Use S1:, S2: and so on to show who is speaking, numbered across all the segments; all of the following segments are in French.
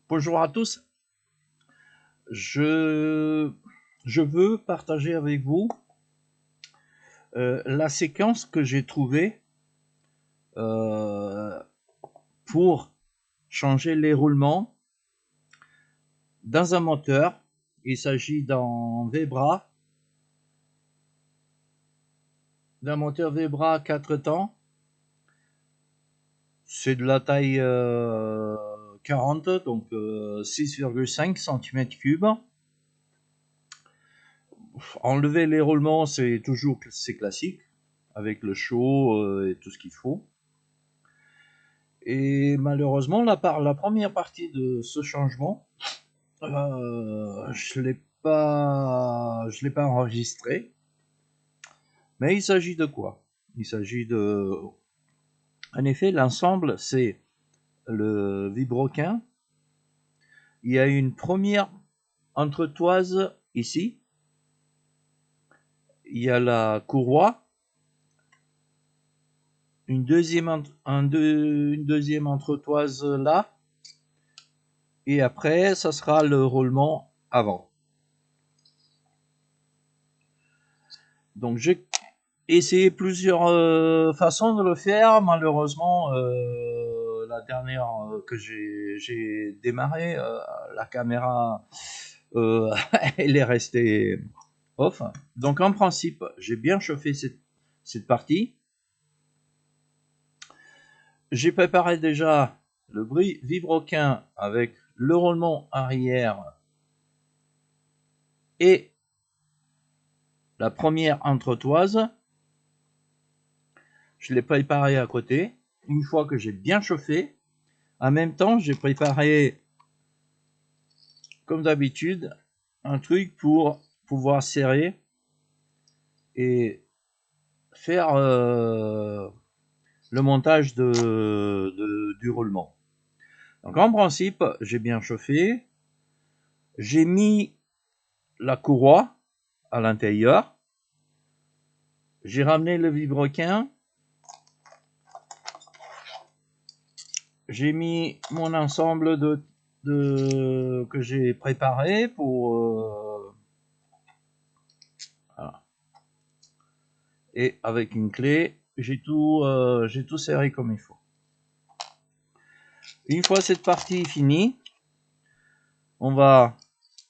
S1: Bonjour à tous. Je, je veux partager avec vous la séquence que j'ai trouvée euh, pour changer les roulements dans un moteur. Il s'agit d'un moteur Vebra 4 temps. C'est de la taille 40, donc 6,5 cm3. Enlever les roulements, c'est classique, avec le chaud et tout ce qu'il faut. Et malheureusement, la première partie de ce changement, je l'ai pas enregistré. Mais il s'agit de quoi? Il s'agit de, en effet, l'ensemble, c'est le vibroquin. Il y a une première entretoise ici. Il y a la courroie. Une deuxième entretoise là. Et après, ça sera le roulement avant. Donc j'ai essayé plusieurs façons de le faire. Malheureusement, la dernière que j'ai démarré, la caméra, elle est restée off. Donc en principe, j'ai bien chauffé cette partie. J'ai préparé déjà le vibroquin avec le roulement arrière et la première entretoise. Je l'ai préparé à côté. Une fois que j'ai bien chauffé, en même temps, j'ai préparé, comme d'habitude, un truc pour pouvoir serrer et faire le montage du roulement. Donc en principe, j'ai bien chauffé. J'ai mis la courroie à l'intérieur. J'ai ramené le vibroquin. J'ai mis mon ensemble que j'ai préparé pour voilà. Et avec une clé, j'ai tout serré comme il faut. Une fois cette partie finie, on va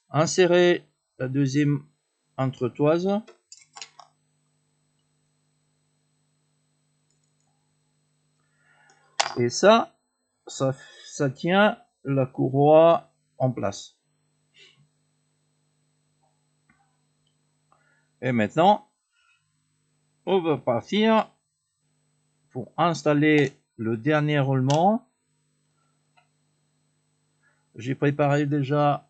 S1: insérer la deuxième entretoise. Et ça tient la courroie en place. Et maintenant, on va partir pour installer le dernier roulement. J'ai préparé déjà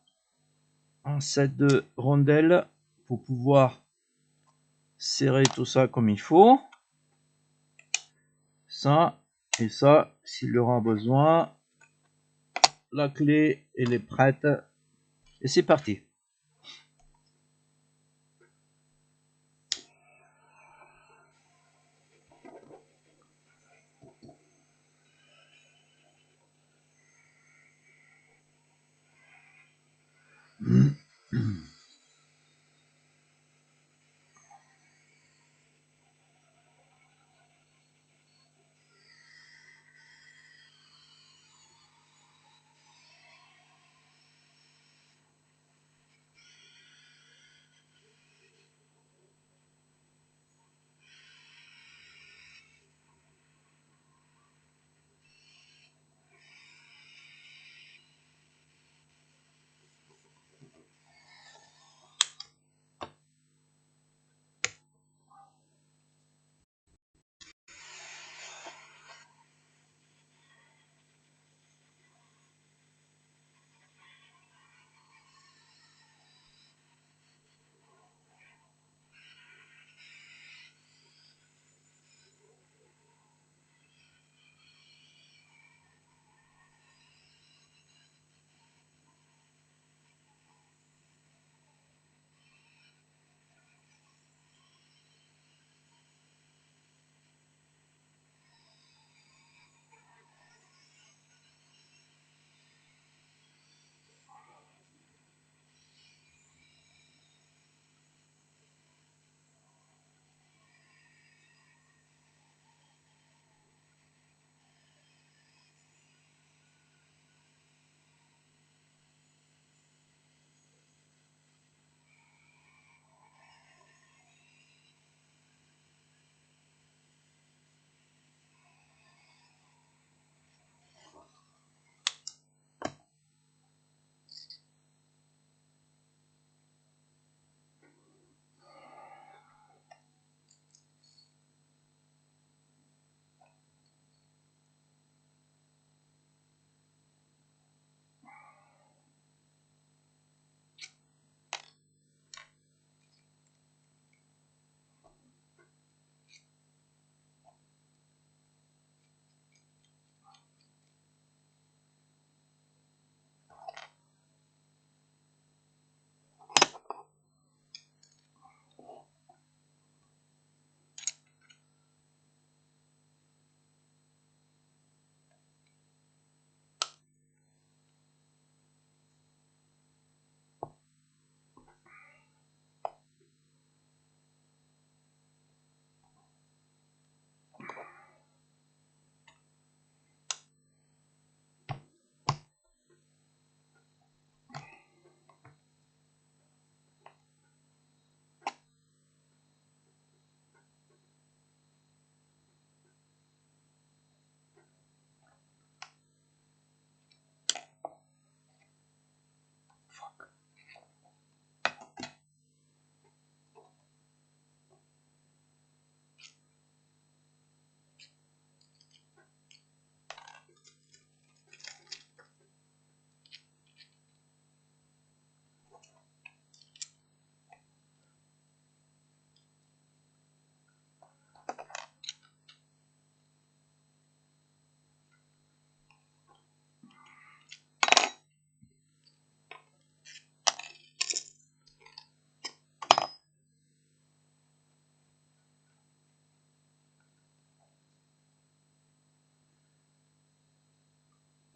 S1: un set de rondelles pour pouvoir serrer tout ça comme il faut. Ça et ça, s'il y aura besoin. La clé, elle est prête. Et c'est parti.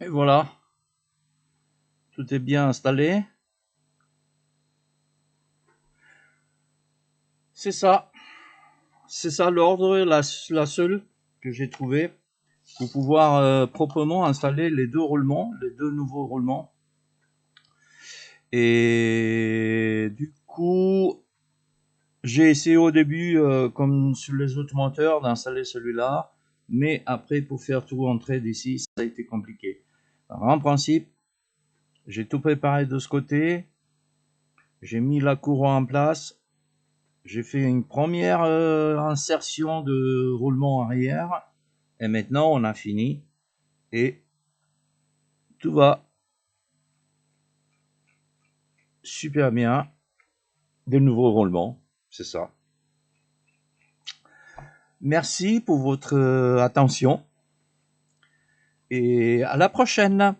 S1: Et voilà, tout est bien installé. C'est ça. C'est ça l'ordre, la seule que j'ai trouvé pour pouvoir proprement installer les deux roulements, les deux nouveaux roulements. Et du coup, j'ai essayé au début, comme sur les autres moteurs, d'installer celui-là, mais après, pour faire tout rentrer d'ici, ça a été compliqué. Alors, en principe, j'ai tout préparé de ce côté, j'ai mis la courroie en place, j'ai fait une première insertion de roulement arrière, et maintenant on a fini, et tout va super bien. Des nouveaux roulements, c'est ça. Merci pour votre attention et à la prochaine.